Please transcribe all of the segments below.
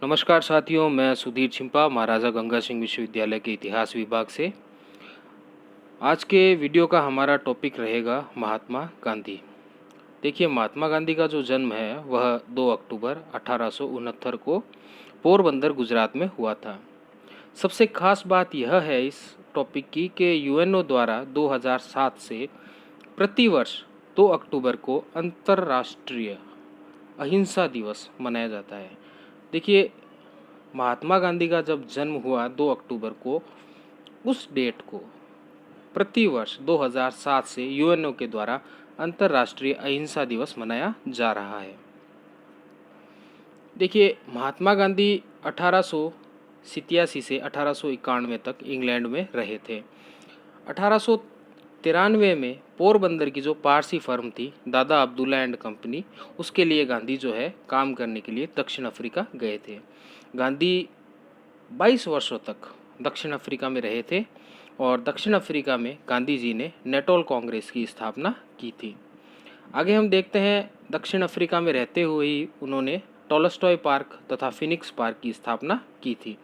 नमस्कार साथियों, मैं सुधीर छिंपा महाराजा गंगा सिंह विश्वविद्यालय के इतिहास विभाग से। आज के वीडियो का हमारा टॉपिक रहेगा महात्मा गांधी। देखिए, महात्मा गांधी का जो जन्म है वह 2 अक्टूबर 1869 को पोरबंदर गुजरात में हुआ था। सबसे खास बात यह है इस टॉपिक की कि यूएनओ द्वारा 2007 से प्रतिवर्ष 2 अक्टूबर को अंतर्राष्ट्रीय अहिंसा दिवस मनाया जाता है। देखिए, महात्मा गांधी का जब जन्म हुआ 2 अक्टूबर को, उस डेट को प्रतिवर्ष 2007 से यूएनओ के द्वारा अंतर्राष्ट्रीय अहिंसा दिवस मनाया जा रहा है। देखिए, महात्मा गांधी 1887 से 1891 तक इंग्लैंड में रहे थे। 1893 में पोरबंदर की जो पारसी फर्म थी दादा अब्दुल्ला एंड कंपनी, उसके लिए गांधी जो है काम करने के लिए दक्षिण अफ्रीका गए थे। गांधी 22 वर्षों तक दक्षिण अफ्रीका में रहे थे और दक्षिण अफ्रीका में गांधी जी ने नेटोल कांग्रेस की स्थापना की थी। आगे हम देखते हैं, दक्षिण अफ्रीका में रहते हुए ही उन्होंने टॉलस्टॉय पार्क तथा फिनिक्स पार्क की स्थापना की थी।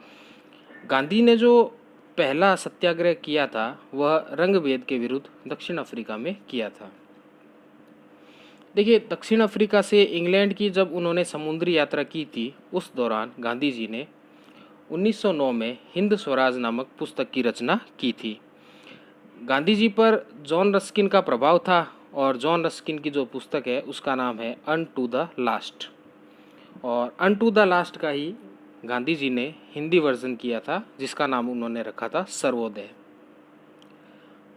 गांधी ने जो पहला सत्याग्रह किया था वह रंगभेद के विरुद्ध दक्षिण अफ्रीका में किया था। देखिए, दक्षिण अफ्रीका से इंग्लैंड की जब उन्होंने समुद्री यात्रा की थी, उस दौरान गांधी जी ने 1909 में हिंद स्वराज नामक पुस्तक की रचना की थी। गांधी जी पर जॉन रस्किन का प्रभाव था और जॉन रस्किन की जो पुस्तक है उसका नाम है अन टू द लास्ट, और अन टू द लास्ट का ही गांधी जी ने हिंदी वर्जन किया था जिसका नाम उन्होंने रखा था सर्वोदय।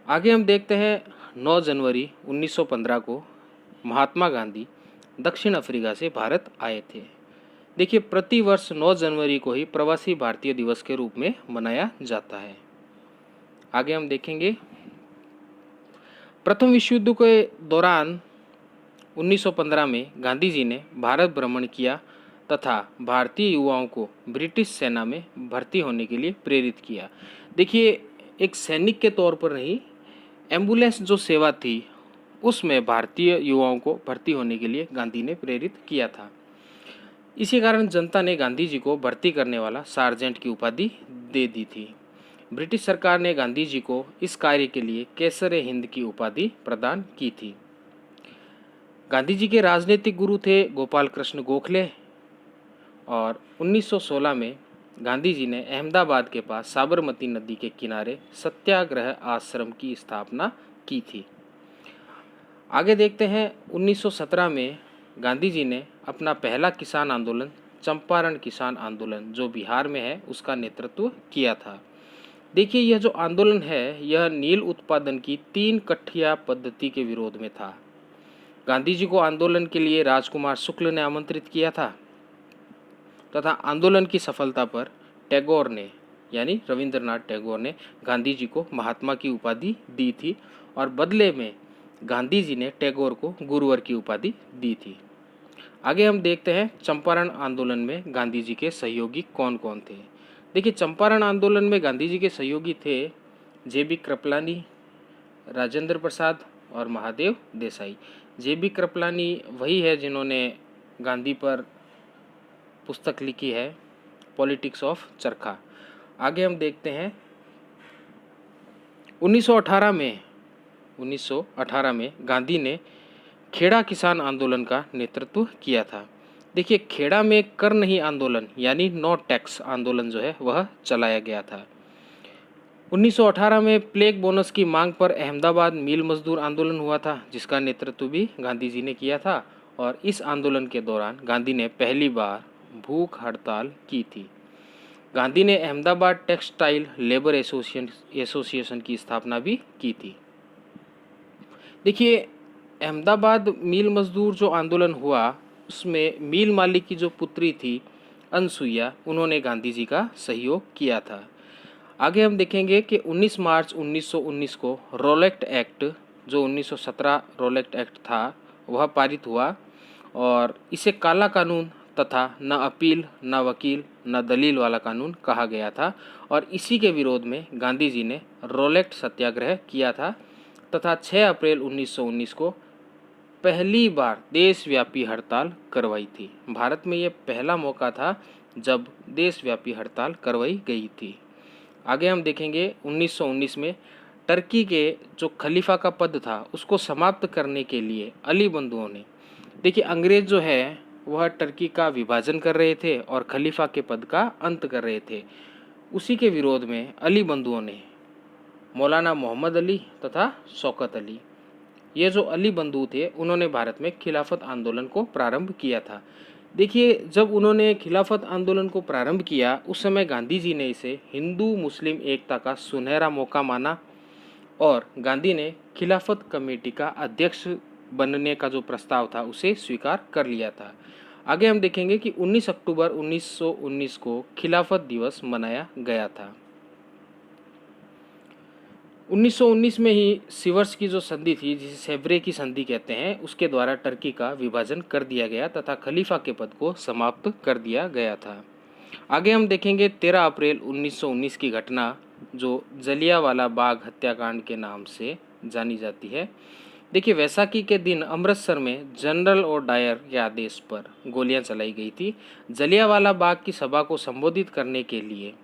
आगे हम देखते हैं, 9 जनवरी 1915 को महात्मा गांधी दक्षिण अफ्रीका से भारत आए थे। देखिए, प्रतिवर्ष 9 जनवरी को ही प्रवासी भारतीय दिवस के रूप में मनाया जाता है। आगे हम देखेंगे, प्रथम विश्व युद्ध के दौरान 1915 में गांधी जी ने भारत भ्रमण किया तथा भारतीय युवाओं को ब्रिटिश सेना में भर्ती होने के लिए प्रेरित किया। देखिए, एक सैनिक के तौर पर नहीं, एम्बुलेंस जो सेवा थी उसमें भारतीय युवाओं को भर्ती होने के लिए गांधी ने प्रेरित किया था। इसी कारण जनता ने गांधी जी को भर्ती करने वाला सार्जेंट की उपाधि दे दी थी। ब्रिटिश सरकार ने गांधी जी को इस कार्य के लिए केसरे हिंद की उपाधि प्रदान की थी। गांधी जी के राजनीतिक गुरु थे गोपाल कृष्ण गोखले, और 1916 में गांधी जी ने अहमदाबाद के पास साबरमती नदी के किनारे सत्याग्रह आश्रम की स्थापना की थी। आगे देखते हैं, 1917 में गांधी जी ने अपना पहला किसान आंदोलन चंपारण किसान आंदोलन जो बिहार में है उसका नेतृत्व किया था। देखिए, यह जो आंदोलन है यह नील उत्पादन की 3 कठिया पद्धति के विरोध में था। गांधी जी को आंदोलन के लिए राजकुमार शुक्ल ने आमंत्रित किया था तथा आंदोलन की सफलता पर टैगोर ने, यानी रविंद्रनाथ टैगोर ने गांधी जी को महात्मा की उपाधि दी थी और बदले में गांधी जी ने टैगोर को गुरुवर की उपाधि दी थी। आगे हम देखते हैं, चंपारण आंदोलन में गांधी जी के सहयोगी कौन कौन थे। देखिए, चंपारण आंदोलन में गांधी जी के सहयोगी थे जे.बी. कृपलानी, राजेंद्र प्रसाद और महादेव देसाई। जे.बी. कृपलानी वही है जिन्होंने गांधी पर पुस्तक लिखी है पॉलिटिक्स ऑफ चरखा। आगे हम देखते हैं, 1918 में गांधी ने खेड़ा किसान आंदोलन का नेतृत्व किया था। देखिए, खेड़ा में कर नहीं आंदोलन यानी नो टैक्स आंदोलन जो है वह चलाया गया था। 1918 में प्लेग बोनस की मांग पर अहमदाबाद मिल मजदूर आंदोलन हुआ था जिसका नेतृत्व भी गांधी जी ने किया था, और इस आंदोलन के दौरान गांधी ने पहली बार भूख हड़ताल की थी। गांधी ने अहमदाबाद टेक्सटाइल लेबर एसोसिएशन की स्थापना भी की थी। देखिए, अहमदाबाद मिल मजदूर जो आंदोलन हुआ उसमें मिल मालिक की जो पुत्री थी अनसुईया, उन्होंने गांधी जी का सहयोग किया था। आगे हम देखेंगे कि 19 मार्च 1919 को रोलेक्ट एक्ट, जो 1917 रोलेक्ट एक्ट था, वह पारित हुआ और इसे काला कानून तथा न अपील न वकील न दलील वाला कानून कहा गया था, और इसी के विरोध में गांधी जी ने रोलेक्ट सत्याग्रह किया था तथा 6 अप्रैल 1919 को पहली बार देशव्यापी हड़ताल करवाई थी। भारत में ये पहला मौका था जब देशव्यापी हड़ताल करवाई गई थी। आगे हम देखेंगे 1919 में टर्की के जो खलीफा का पद था उसको समाप्त करने के लिए अली बंधुओं ने, देखिए अंग्रेज जो है वह टर्की का विभाजन कर रहे थे और खलीफा के पद का अंत कर रहे थे। उसी के विरोध में अली बंधुओं ने मौलाना मोहम्मद अली तथा शौकत अली, ये जो अली बंधु थे, उन्होंने भारत में खिलाफत आंदोलन को प्रारंभ किया था। देखिए जब उन्होंने खिलाफत आंदोलन को प्रारंभ किया उस समय गांधी जी ने इसे हिंदू मुस्लिम एकता का सुनहरा मौका माना और गांधी ने खिलाफत कमेटी का अध्यक्ष बनने का जो प्रस्ताव था उसे स्वीकार कर लिया था। आगे हम देखेंगे कि 19 अक्टूबर 1919 को खिलाफत दिवस मनाया गया था। 1919 में ही सिवर्स की जो संधि थी, जिसे सेव्रे की संधि कहते हैं, उसके द्वारा टर्की का विभाजन कर दिया गया तथा खलीफा के पद को समाप्त कर दिया गया था। आगे हम देखेंगे 13 अप्रैल 1919 की घटना जो जलियांवाला बाग हत्याकांड के नाम से जानी जाती है। देखिए वैसाखी के दिन अमृतसर में जनरल और डायर के आदेश पर गोलियां चलाई गई थी। जलियांवाला बाग की सभा को संबोधित करने के लिए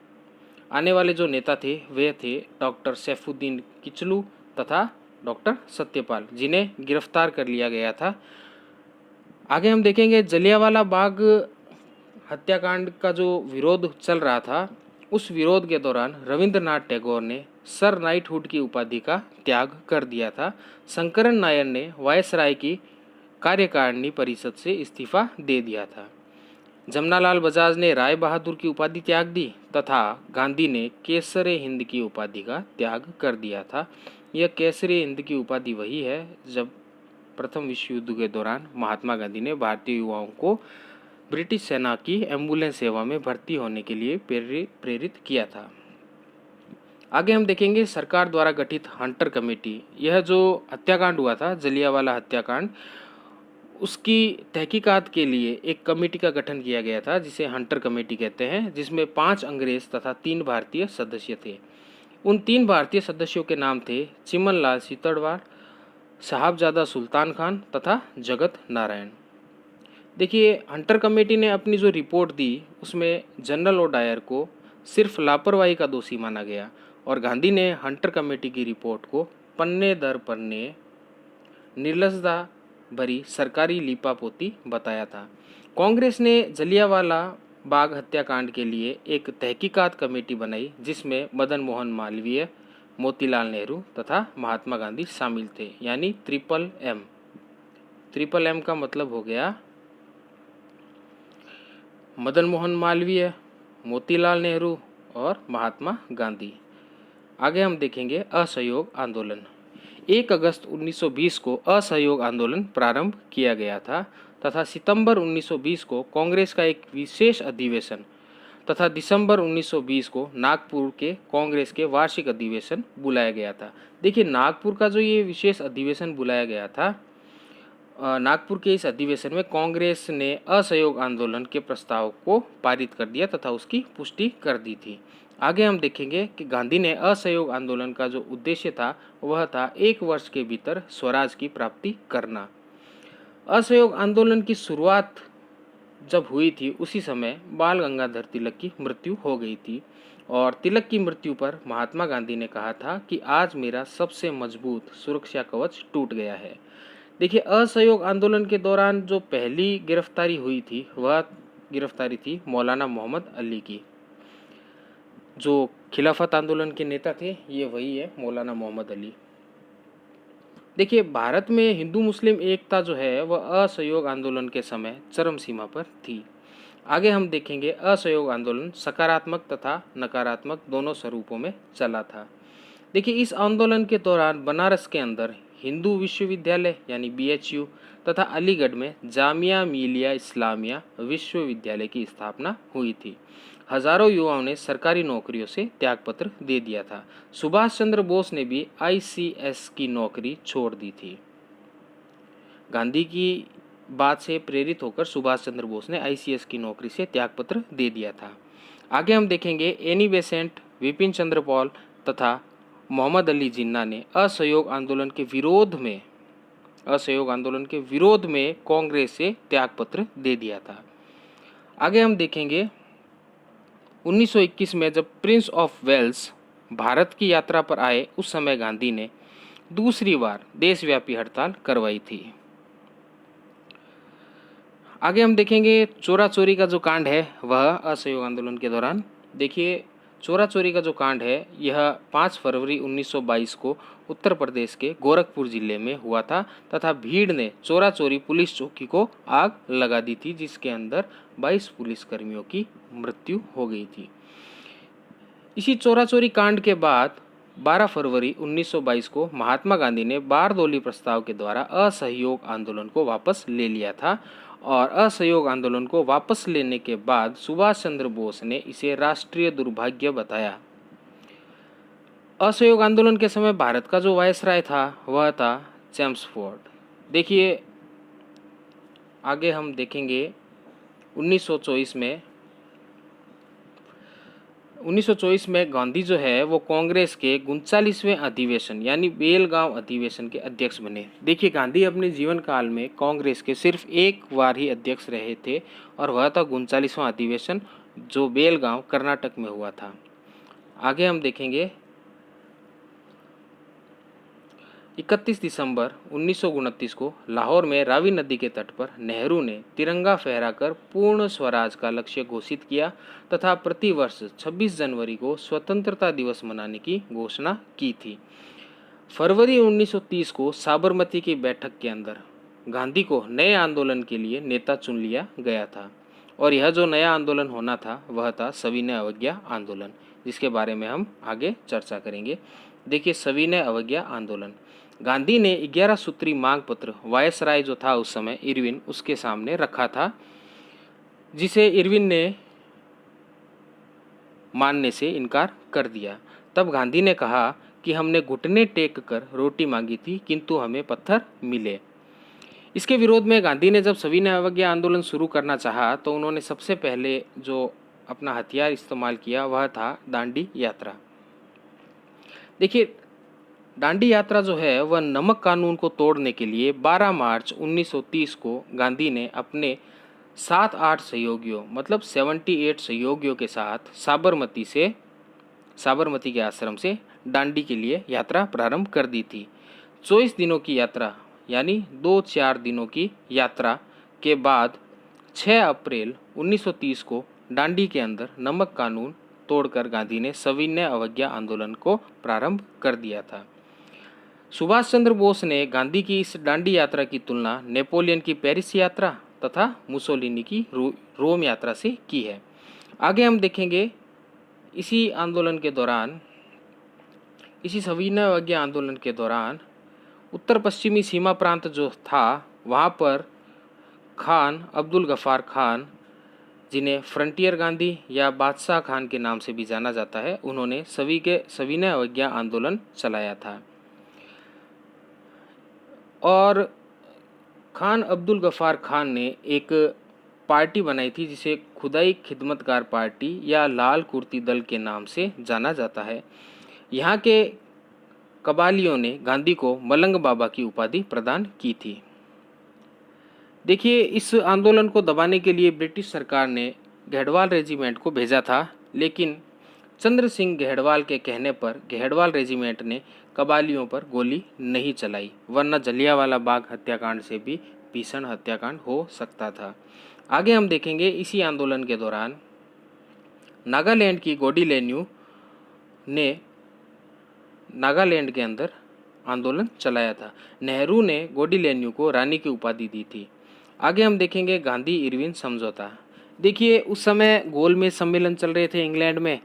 आने वाले जो नेता थे वे थे डॉक्टर सैफुद्दीन किचलू तथा डॉक्टर सत्यपाल, जिन्हें गिरफ्तार कर लिया गया था। आगे हम देखेंगे जलियांवाला बाग हत्याकांड का जो विरोध चल रहा था, उस विरोध के दौरान रविंद्रनाथ टैगोर ने सर नाइटहुड की उपाधि का त्याग कर दिया था। शंकरन नायर ने वायसराय की कार्यकारिणी परिषद से इस्तीफा दे दिया था। जमनालाल बजाज ने राय बहादुर की उपाधि त्याग दी तथा गांधी ने केसरे हिंद की उपाधि का त्याग कर दिया था। यह केसरे हिंद की उपाधि वही है जब प्रथम विश्व युद्ध के दौरान महात्मा गांधी ने भारतीय युवाओं को ब्रिटिश सेना की एम्बुलेंस सेवा में भर्ती होने के लिए प्रेरित किया था। आगे हम देखेंगे सरकार द्वारा गठित हंटर कमेटी। यह जो हत्याकांड हुआ था जलियांवाला हत्याकांड, उसकी तहकीकात के लिए एक कमेटी का गठन किया गया था जिसे हंटर कमेटी कहते हैं, जिसमें 5 अंग्रेज तथा 3 भारतीय सदस्य थे। उन 3 भारतीय सदस्यों के नाम थे चिमनलाल सीतड़वार, साहबजादा सुल्तान खान तथा जगत नारायण। देखिए हंटर कमेटी ने अपनी जो रिपोर्ट दी उसमें जनरल और डायर को सिर्फ लापरवाही का दोषी माना गया और गांधी ने हंटर कमेटी की रिपोर्ट को पन्ने दर पन्ने निर्लजता भरी सरकारी लीपापोती बताया था। कांग्रेस ने जलियांवाला बाग हत्याकांड के लिए एक तहकीकात कमेटी बनाई जिसमें मदन मोहन मालवीय, मोतीलाल नेहरू तथा महात्मा गांधी शामिल थे, यानी ट्रिपल एम। ट्रिपल एम का मतलब हो गया मदन मोहन मालवीय, मोतीलाल नेहरू और महात्मा गांधी। आगे हम देखेंगे असहयोग आंदोलन। 1 अगस्त 1920 को असहयोग आंदोलन प्रारंभ किया गया था तथा सितंबर 1920 को कांग्रेस का एक विशेष अधिवेशन तथा दिसंबर 1920 को नागपुर के कांग्रेस के वार्षिक अधिवेशन बुलाया गया था। देखिए नागपुर का जो ये विशेष अधिवेशन बुलाया गया था, नागपुर के इस अधिवेशन में कांग्रेस ने असहयोग आंदोलन के प्रस्ताव को पारित कर दिया तथा उसकी पुष्टि कर दी थी। आगे हम देखेंगे कि गांधी ने असहयोग आंदोलन का जो उद्देश्य था वह था 1 वर्ष के भीतर स्वराज की प्राप्ति करना। असहयोग आंदोलन की शुरुआत जब हुई थी उसी समय बाल गंगाधर तिलक की मृत्यु हो गई थी और तिलक की मृत्यु पर महात्मा गांधी ने कहा था कि आज मेरा सबसे मजबूत सुरक्षा कवच टूट गया है। देखिए असहयोग आंदोलन के दौरान जो पहली गिरफ्तारी हुई थी वह गिरफ्तारी थी मौलाना मोहम्मद अली की। जो खिलाफत आंदोलन के नेता थे ये वही है मौलाना मोहम्मद अली। देखिए भारत में हिंदू मुस्लिम एकता जो है वह असहयोग आंदोलन के समय चरम सीमा पर थी। आगे हम देखेंगे असहयोग आंदोलन सकारात्मक तथा नकारात्मक दोनों स्वरूपों में चला था। देखिए इस आंदोलन के दौरान बनारस के अंदर हिंदू विश्वविद्यालय यानी BHU तथा अलीगढ़ में जामिया मिलिया इस्लामिया विश्वविद्यालय की स्थापना हुई थी। हजारों युवाओं ने सरकारी नौकरियों से त्यागपत्र दे दिया था। सुभाष चंद्र बोस ने भी ICS की नौकरी छोड़ दी थी। गांधी की बात से प्रेरित होकर सुभाष चंद्र बोस ने ICS की नौकरी से त्यागपत्र दे दिया था। आगे हम देखेंगे एनी बेसेंट, विपिन चंद्र पॉल तथा मोहम्मद अली जिन्ना ने असहयोग आंदोलन के विरोध में असहयोग आंदोलन के विरोध में कांग्रेस से त्यागपत्र दे दिया था। आगे हम देखेंगे 1921 में जब प्रिंस ऑफ वेल्स भारत की यात्रा पर आए, उस समय गांधी ने दूसरी बार देशव्यापी हड़ताल करवाई थी। आगे हम देखेंगे चोरा चोरी का जो कांड है वह असहयोग आंदोलन के दौरान। देखिए, चोरा चोरी का जो कांड है यह 5 फरवरी 1922 को उत्तर प्रदेश के गोरखपुर जिले में हुआ था तथा भीड़ ने चोरा चोरी पुलिस चौकी को आग लगा दी थी, जिसके अंदर 22 पुलिसकर्मियों की मृत्यु हो गई थी। इसी चोरा चोरी कांड के बाद 12 फरवरी 1922 को महात्मा गांधी ने बारदोली प्रस्ताव के द्वारा असहयोग आंदोलन को वापस ले लिया था और असहयोग आंदोलन को वापस लेने के बाद सुभाष चंद्र बोस ने इसे राष्ट्रीय दुर्भाग्य बताया। असहयोग आंदोलन के समय भारत का जो वायसराय था वह था चेम्सफोर्ड। देखिए, आगे हम देखेंगे 1924 में गांधी जो है वो कांग्रेस के 39वें अधिवेशन यानी बेलगांव अधिवेशन के अध्यक्ष बने। देखिए, गांधी अपने जीवन काल में कांग्रेस के सिर्फ एक बार ही अध्यक्ष रहे थे और वह था 39वां अधिवेशन जो बेलगांव कर्नाटक में हुआ था। आगे हम देखेंगे 31 दिसंबर 1929 को लाहौर में रावी नदी के तट पर नेहरू ने तिरंगा फहराकर पूर्ण स्वराज का लक्ष्य घोषित किया तथा प्रतिवर्ष 26 जनवरी को स्वतंत्रता दिवस मनाने की घोषणा की थी। फरवरी 1930 को साबरमती की बैठक के अंदर गांधी को नए आंदोलन के लिए नेता चुन लिया गया था और यह जो नया आंदोलन होना था वह था सविनय अवज्ञा आंदोलन, जिसके बारे में हम आगे चर्चा करेंगे। देखिए, सविनय अवज्ञा आंदोलन, गांधी ने 11 सूत्री मांग पत्र वायसराय जो था उस समय इरविन, उसके सामने रखा था, जिसे इरविन ने मानने से इनकार कर दिया। तब गांधी ने कहा कि हमने घुटने टेक कर रोटी मांगी थी किंतु हमें पत्थर मिले। इसके विरोध में गांधी ने जब सविनय अवज्ञा आंदोलन शुरू करना चाहा तो उन्होंने सबसे पहले जो अपना हथियार इस्तेमाल किया वह था दांडी यात्रा। देखिए, दांडी यात्रा जो है वह नमक कानून को तोड़ने के लिए 12 मार्च 1930 को गांधी ने अपने 7-8 सहयोगियों मतलब 78 सहयोगियों के साथ साबरमती के आश्रम से दांडी के लिए यात्रा प्रारंभ कर दी थी। 24 दिनों की यात्रा यानी 2-4 दिनों की यात्रा के बाद 6 अप्रैल 1930 को दांडी के अंदर नमक कानून तोड़कर गांधी ने सविनय अवज्ञा आंदोलन को प्रारंभ कर दिया था। सुभाष चंद्र बोस ने गांधी की इस दांडी यात्रा की तुलना नेपोलियन की पेरिस यात्रा तथा मुसोलिनी की रोम यात्रा से की है। आगे हम देखेंगे इसी सविनय अवज्ञा आंदोलन के दौरान उत्तर पश्चिमी सीमा प्रांत जो था वहाँ पर खान अब्दुल गफ्फार खान, जिन्हें फ्रंटियर गांधी या बादशाह खान के नाम से भी जाना जाता है, उन्होंने सविनय अवज्ञा आंदोलन चलाया था। और खान अब्दुल गफ्फार खान ने एक पार्टी बनाई थी जिसे खुदाई खिदमतगार पार्टी या लाल कुर्ती दल के नाम से जाना जाता है। यहाँ के कबालियों ने गांधी को मलंग बाबा की उपाधि प्रदान की थी। देखिए, इस आंदोलन को दबाने के लिए ब्रिटिश सरकार ने घेड़वाल रेजिमेंट को भेजा था, लेकिन चंद्र सिंह घेड़वाल के कहने पर घेड़वाल रेजिमेंट ने कबालियों पर गोली नहीं चलाई, वरना जलियांवाला बाग हत्याकांड से भी भीषण हत्याकांड हो सकता था। आगे हम देखेंगे इसी आंदोलन के दौरान नागालैंड की गोडीलेन्यू ने नागालैंड के अंदर आंदोलन चलाया था। नेहरू ने गोडीलेन्यू को रानी की उपाधि दी थी। आगे हम देखेंगे गांधी इरविन समझौता। देखिए, उस समय गोलमेज सम्मेलन चल रहे थे इंग्लैंड में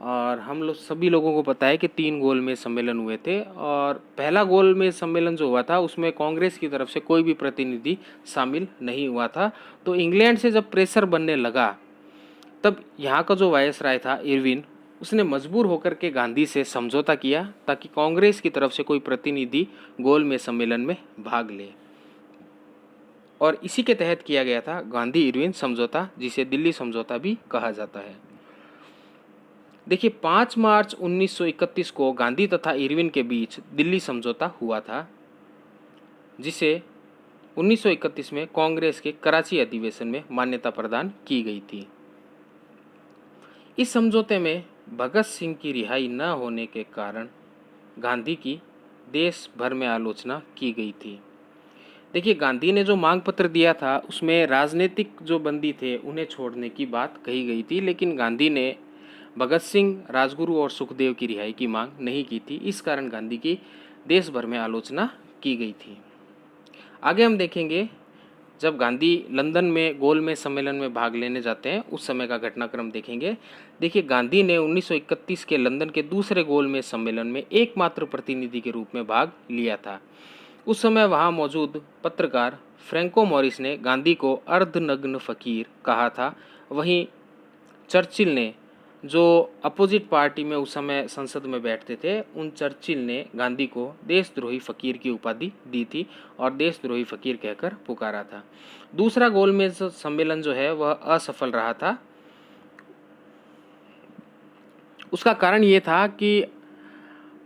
और हम लोग सभी लोगों को पता है कि 3 गोलमेज सम्मेलन हुए थे और पहला गोलमेज सम्मेलन जो हुआ था उसमें कांग्रेस की तरफ से कोई भी प्रतिनिधि शामिल नहीं हुआ था। तो इंग्लैंड से जब प्रेशर बनने लगा तब यहाँ का जो वायसराय था इरविन, उसने मजबूर होकर के गांधी से समझौता किया ताकि कांग्रेस की तरफ से कोई प्रतिनिधि गोलमेज सम्मेलन में भाग ले, और इसी के तहत किया गया था गांधी इरविन समझौता, जिसे दिल्ली समझौता भी कहा जाता है। देखिए, 5 मार्च 1931 को गांधी तथा इरविन के बीच दिल्ली समझौता हुआ था। जिसे 1931 में कांग्रेस के कराची अधिवेशन में मान्यता प्रदान की गई थी। इस समझौते में भगत सिंह की रिहाई न होने के कारण गांधी की देश भर में आलोचना की गई थी। देखिए, गांधी ने जो मांग पत्र दिया था उसमें राजनीतिक जो बंदी थे उन्हें छोड़ने की बात कही गई थी, लेकिन गांधी ने भगत सिंह, राजगुरु और सुखदेव की रिहाई की मांग नहीं की थी। इस कारण गांधी की देश भर में आलोचना की गई थी। आगे हम देखेंगे, जब गांधी लंदन में गोलमेज सम्मेलन में भाग लेने जाते हैं उस समय का घटनाक्रम देखेंगे। देखिए, गांधी ने 1931 के लंदन के दूसरे गोलमेज सम्मेलन में एकमात्र प्रतिनिधि के रूप में भाग लिया था। उस समय वहां मौजूद पत्रकार फ्रैंको मॉरिस ने गांधी को अर्धनग्न फकीर कहा था। वहीं चर्चिल ने, जो अपोजिट पार्टी में उस समय संसद में बैठते थे, उन चर्चिल ने गांधी को देशद्रोही फकीर की उपाधि दी थी और देशद्रोही फकीर कहकर पुकारा था। दूसरा गोलमेज सम्मेलन जो है वह असफल रहा था। उसका कारण ये था कि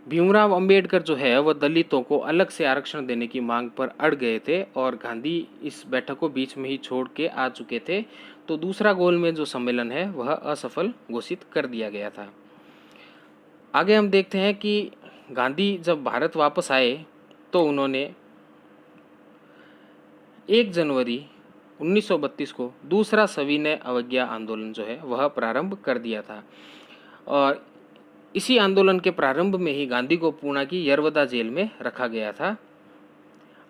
भीमराव अंबेडकर जो है वह दलितों को अलग से आरक्षण देने की मांग पर अड़ गए थे और गांधी इस बैठक को बीच में ही छोड़ के आ चुके थे। तो दूसरा गोलमेज जो सम्मेलन है वह असफल घोषित कर दिया गया था। आगे हम देखते हैं कि गांधी जब भारत वापस आए तो उन्होंने 1 जनवरी 1932 को दूसरा सविनय अवज्ञा आंदोलन जो है वह प्रारंभ कर दिया था और इसी आंदोलन के प्रारंभ में ही गांधी को पूना की यरवदा जेल में रखा गया था।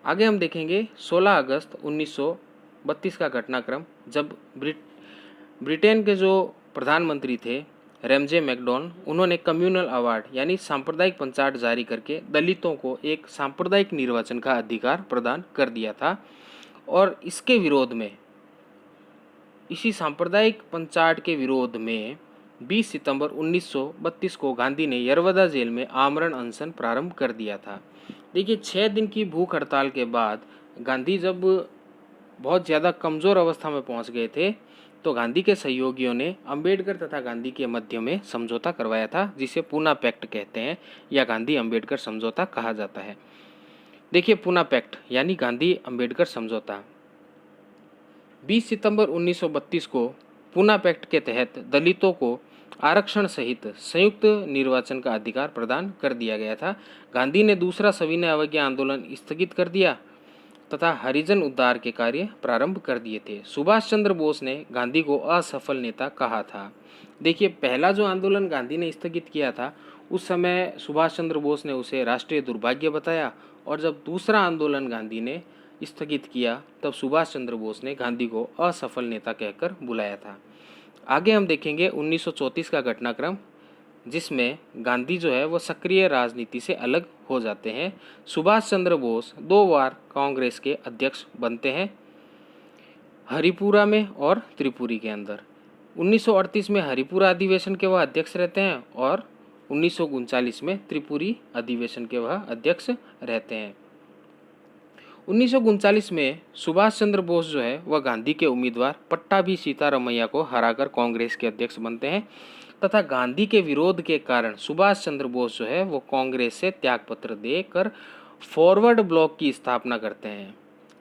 आगे हम देखेंगे 16 अगस्त 1932 का घटनाक्रम, जब ब्रिटेन के जो प्रधानमंत्री थे रैमजे मैकडॉन, उन्होंने कम्युनल अवार्ड यानी सांप्रदायिक पंचायत जारी करके दलितों को एक सांप्रदायिक निर्वाचन का अधिकार प्रदान कर दिया था। और इसके विरोध में, इसी सांप्रदायिक पंचायत के विरोध में 20 सितंबर 1932 को गांधी ने यरवदा जेल में आमरण अनशन प्रारंभ कर दिया था। देखिए, 6 दिन की भूख हड़ताल के बाद गांधी जब बहुत ज़्यादा कमज़ोर अवस्था में पहुंच गए थे तो गांधी के सहयोगियों ने अंबेडकर तथा गांधी के मध्य में समझौता करवाया था, जिसे पूना पैक्ट कहते हैं या गांधी अंबेडकर समझौता कहा जाता है। देखिए, पूना पैक्ट यानी गांधी अंबेडकर समझौता 20 सितंबर 1932 को पूना पैक्ट के तहत दलितों को आरक्षण सहित संयुक्त निर्वाचन का अधिकार प्रदान कर दिया गया था। गांधी ने दूसरा सविनय अवज्ञा आंदोलन स्थगित कर दिया तथा हरिजन उद्धार के कार्य प्रारंभ कर दिए थे। सुभाष चंद्र बोस ने गांधी को असफल नेता कहा था। देखिए, पहला जो आंदोलन गांधी ने स्थगित किया था उस समय सुभाष चंद्र बोस ने उसे राष्ट्रीय दुर्भाग्य बताया और जब दूसरा आंदोलन गांधी ने स्थगित किया तब सुभाष चंद्र बोस ने गांधी को असफल नेता कहकर बुलाया था। आगे हम देखेंगे 1934 का घटनाक्रम, जिसमें गांधी जो है वो सक्रिय राजनीति से अलग हो जाते हैं। सुभाष चंद्र बोस 2 बार कांग्रेस के अध्यक्ष बनते हैं, हरिपुरा में और त्रिपुरी के अंदर। 1938 में हरिपुरा अधिवेशन के वह अध्यक्ष रहते हैं और 1939 में त्रिपुरी अधिवेशन के वह अध्यक्ष रहते हैं। 1939 में सुभाष चंद्र बोस जो है वह गांधी के उम्मीदवार पट्टाभी सीतारमैया को हराकर कांग्रेस के अध्यक्ष बनते हैं तथा गांधी के विरोध के कारण सुभाष चंद्र बोस जो है वो कांग्रेस से त्यागपत्र देकर फॉरवर्ड ब्लॉक की स्थापना करते हैं।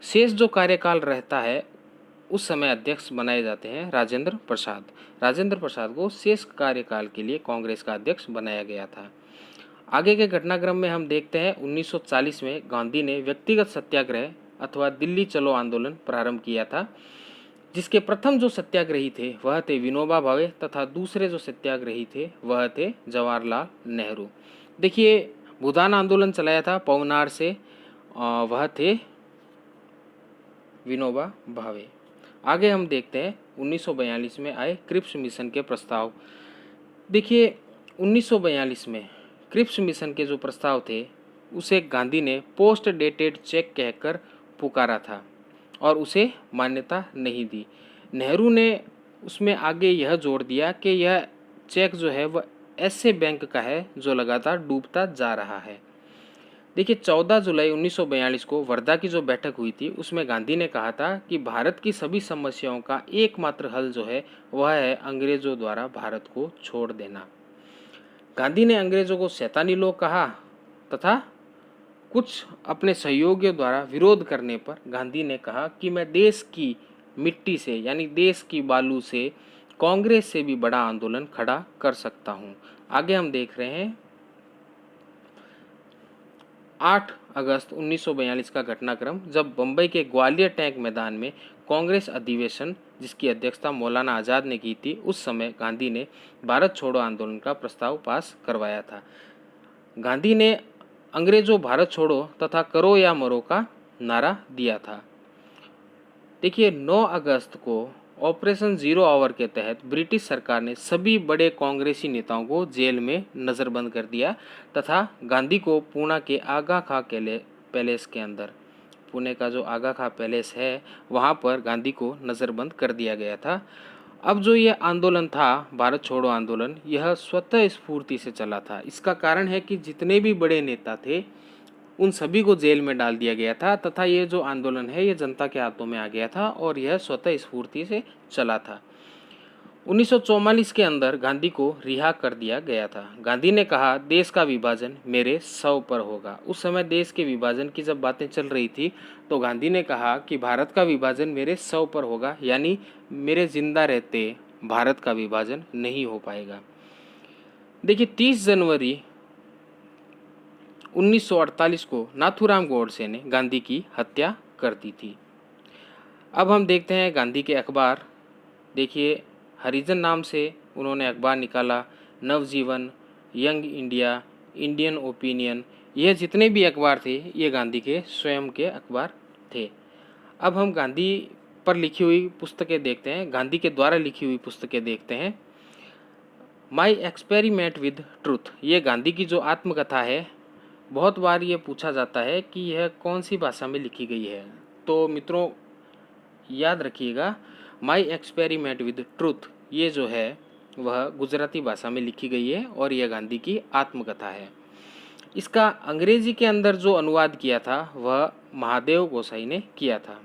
शेष जो कार्यकाल रहता है उस समय अध्यक्ष बनाए जाते हैं राजेंद्र प्रसाद। राजेंद्र प्रसाद को शेष कार्यकाल के लिए कांग्रेस का अध्यक्ष बनाया गया था। आगे के घटनाक्रम में हम देखते हैं 1940 में गांधी ने व्यक्तिगत सत्याग्रह अथवा दिल्ली चलो आंदोलन प्रारंभ किया था, जिसके प्रथम जो सत्याग्रही थे वह थे विनोबा भावे तथा दूसरे जो सत्याग्रही थे वह थे जवाहरलाल नेहरू। देखिए, भूदान आंदोलन चलाया था पवनार से, वह थे विनोबा भावे। आगे हम देखते हैं 1942 में आए क्रिप्स मिशन के प्रस्ताव। देखिए, 1942 में क्रिप्स मिशन के जो प्रस्ताव थे उसे गांधी ने पोस्ट डेटेड चेक कहकर पुकारा था और उसे मान्यता नहीं दी। नेहरू ने उसमें आगे यह जोड़ दिया कि यह चेक जो है वह ऐसे बैंक का है जो लगातार डूबता जा रहा है। देखिए, 14 जुलाई 1942 को वर्धा की जो बैठक हुई थी उसमें गांधी ने कहा था कि भारत की सभी समस्याओं का एकमात्र हल जो है वह है अंग्रेजों द्वारा भारत को छोड़ देना। गांधी ने अंग्रेजों को शैतानी लोग कहा तथा कुछ अपने सहयोगियों द्वारा विरोध करने पर गांधी ने कहा कि मैं देश की मिट्टी से यानी देश की बालू से कांग्रेस से भी बड़ा आंदोलन खड़ा कर सकता हूं। आगे हम देख रहे हैं 8 अगस्त 1942 का घटनाक्रम, जब बंबई के ग्वालियर टैंक मैदान में कांग्रेस अधिवेशन जिसकी अध्यक्षता मौलाना आज़ाद ने की थी, उस समय गांधी ने भारत छोड़ो आंदोलन का प्रस्ताव पास करवाया था। गांधी ने अंग्रेजों भारत छोड़ो तथा करो या मरो का नारा दिया था। देखिए 9 अगस्त को ऑपरेशन जीरो आवर के तहत ब्रिटिश सरकार ने सभी बड़े कांग्रेसी नेताओं को जेल में नज़रबंद कर दिया तथा गांधी को पुणे के आगा खां पैलेस के अंदर, पुणे का जो आगा खां पैलेस है वहाँ पर गांधी को नज़रबंद कर दिया गया था। अब जो ये आंदोलन था भारत छोड़ो आंदोलन, यह स्वतः स्फूर्ति से चला था। इसका कारण है कि जितने भी बड़े नेता थे उन सभी को जेल में डाल दिया गया था तथा ये जो आंदोलन है ये जनता के हाथों में आ गया था और यह स्वतः स्फूर्ति से चला था। 1944 के अंदर गांधी को रिहा कर दिया गया था। गांधी ने कहा देश का विभाजन मेरे सौ पर होगा। उस समय देश के विभाजन की जब बातें चल रही थी तो गांधी ने कहा कि भारत का विभाजन मेरे सौ पर होगा, यानी मेरे जिंदा रहते भारत का विभाजन नहीं हो पाएगा। देखिए 30 जनवरी 1948 को नाथूराम गोडसे ने गांधी की हत्या कर दी थी। अब हम देखते हैं गांधी के अखबार। देखिए हरिजन नाम से उन्होंने अखबार निकाला, नवजीवन, यंग इंडिया, इंडियन ओपिनियन, यह जितने भी अखबार थे ये गांधी के स्वयं के अखबार थे। अब हम गांधी पर लिखी हुई पुस्तकें देखते हैं, गांधी के द्वारा लिखी हुई पुस्तकें देखते हैं। माई एक्सपेरिमेंट विद ट्रूथ, ये गांधी की जो आत्मकथा है, बहुत बार ये पूछा जाता है कि यह कौन सी भाषा में लिखी गई है। तो मित्रों याद रखिएगा, माई एक्सपेरिमेंट विद ट्रूथ ये जो है वह गुजराती भाषा में लिखी गई है और यह गांधी की आत्मकथा है। इसका अंग्रेजी के अंदर जो अनुवाद किया था वह महादेव गोसाई ने किया था।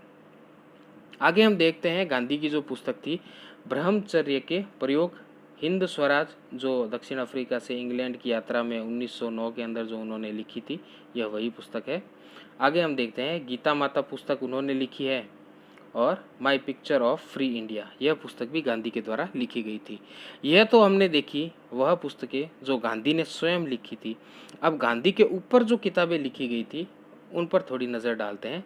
आगे हम देखते हैं गांधी की जो पुस्तक थी ब्रह्मचर्य के प्रयोग, हिंद स्वराज, जो दक्षिण अफ्रीका से इंग्लैंड की यात्रा में 1909 के अंदर जो उन्होंने लिखी थी, यह वही पुस्तक है। आगे हम देखते हैं गीता माता पुस्तक उन्होंने लिखी है और my picture of free India, यह पुस्तक भी गांधी के द्वारा लिखी गई थी। यह तो हमने देखी वह पुस्तकें जो गांधी ने स्वयं लिखी थी। अब गांधी के ऊपर जो किताबें लिखी गई थी उन पर थोड़ी नज़र डालते हैं।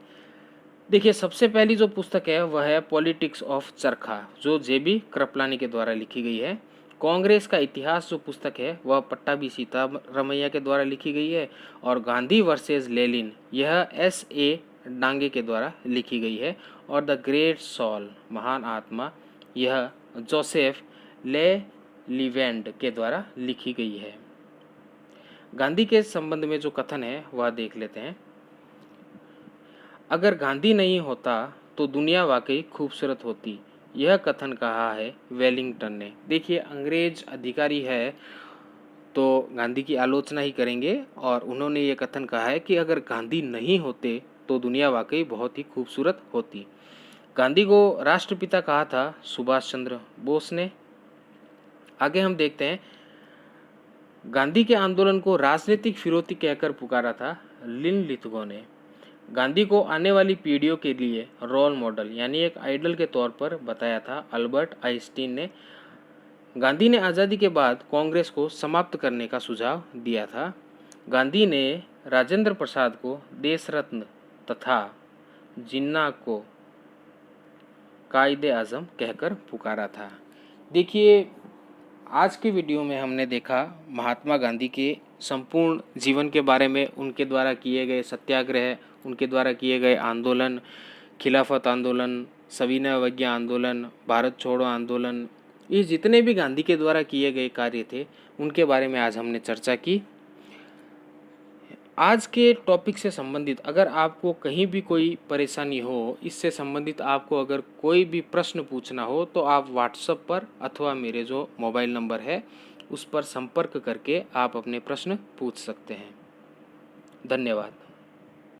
देखिए सबसे पहली जो पुस्तक है वह है पॉलिटिक्स ऑफ चरखा, जो जेबी कृपलानी के द्वारा लिखी गई है। कांग्रेस का इतिहास जो पुस्तक है वह पट्टाभी सीतारमैया के द्वारा लिखी गई है। और गांधी वर्सेस लेनिन, यह S.A. डांगे के द्वारा लिखी गई है। और द ग्रेट सॉल, महान आत्मा, यह जोसेफ ले लिवेंड के द्वारा लिखी गई है। गांधी के संबंध में जो कथन है वह देख लेते हैं। अगर गांधी नहीं होता तो दुनिया वाकई खूबसूरत होती, यह कथन कहा है वेलिंगटन ने। देखिए अंग्रेज अधिकारी है तो गांधी की आलोचना ही करेंगे और उन्होंने ये कथन कहा है कि अगर गांधी नहीं होते तो दुनिया वाकई बहुत ही खूबसूरत होती। गांधी को राष्ट्रपिता कहा था सुभाष चंद्र बोस ने। आगे हम देखते हैं गांधी के आंदोलन को राजनीतिक फिरौती कहकर पुकारा था लिन लिथगो ने। गांधी को आने वाली पीढ़ियों के लिए रोल मॉडल यानी एक आइडल के तौर पर बताया था अल्बर्ट आइंस्टीन ने। गांधी ने आज़ादी के बाद कांग्रेस को समाप्त करने का सुझाव दिया था। गांधी ने राजेंद्र प्रसाद को देश रत्न तथा जिन्ना को कायदे आज़म कहकर पुकारा था। देखिए आज के वीडियो में हमने देखा महात्मा गांधी के संपूर्ण जीवन के बारे में, उनके द्वारा किए गए सत्याग्रह, उनके द्वारा किए गए आंदोलन, खिलाफत आंदोलन, सविनय अवज्ञा आंदोलन, भारत छोड़ो आंदोलन, ये जितने भी गांधी के द्वारा किए गए कार्य थे उनके बारे में आज हमने चर्चा की। आज के टॉपिक से संबंधित अगर आपको कहीं भी कोई परेशानी हो, इससे संबंधित आपको अगर कोई भी प्रश्न पूछना हो तो आप व्हाट्सएप पर अथवा मेरे जो मोबाइल नंबर है उस पर संपर्क करके आप अपने प्रश्न पूछ सकते हैं। धन्यवाद।